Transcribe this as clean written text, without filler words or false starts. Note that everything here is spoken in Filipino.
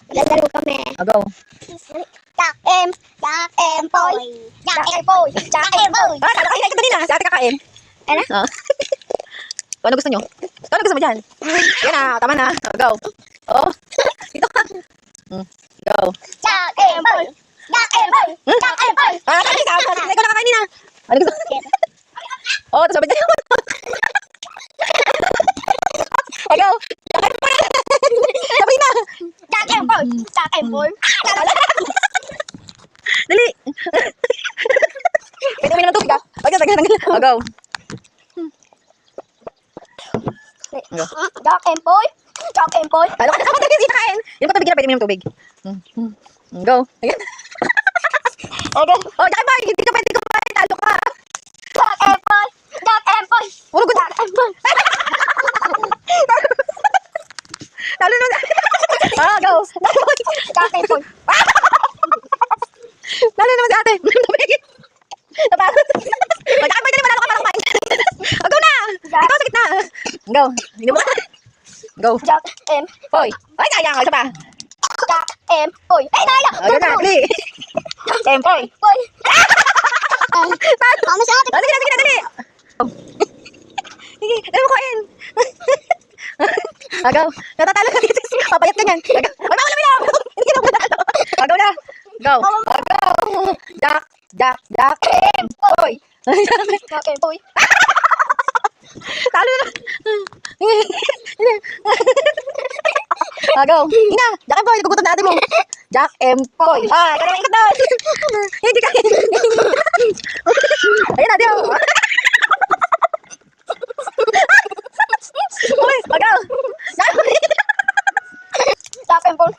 Lalaro kami. Go. Jack and Boy. Jack and Boy. Jack and Boy. Ay, ito din na. Si ate kakain. Ano? Ano gusto nyo? Ano gusto mo dyan? Yan na, tama na. Go. Oh. Ito ka. Go. Jack and Boy. Jack and Boy. Jack and Boy. Kakain ka. Hindi ko nakakainin na. Ano gusto? Oh, ito sabit na yun. Go. Sabay na. Jack and Boy. Jack and Boy. Dali. Pwede uminom ng tubig ah. Go. Jack and Boy. Jack and Boy. Talo ka na naman. Dali, kain. Yung patubig na pwede uminom ng tubig. Go. Ayan. Okay. Oh, Jack and Boy. Hindi ka pwede kumain. Talo ka. Jack and Boy. Jack and Boy. Puro ko Jack and Boy. Talo na. Go. Jack and Boy. Talo naman si ate. Tubig. Napagod. Oh, Jack and Boy. Dali, manalo ka para kumain. Go na. Ikaw sa gitna. Go. Inom mo. Go. Jack and Boy. Ay, sayang. Isa pa. Jack and Boy. Ay, naya. Go na. Dali. Tempoy. Boy. Mama sa akin. Sige na, dali. Sige, dali mo kain. Agaw. Natatalo ka dito. Papayat ka niyan. Agaw. Ay, bawal na. Hindi ka na matalo. Agaw na. Go. Agaw. Jack. Boy. Jack and Boy. Talo na. Agaw. Ina. Jack and Boy. Nagugutom na ate mo. Jack and Boy. Ah, ikaw na ikot doon. Hindi ka. Ayan ate mo. Uy, agaw. Jack and Boy.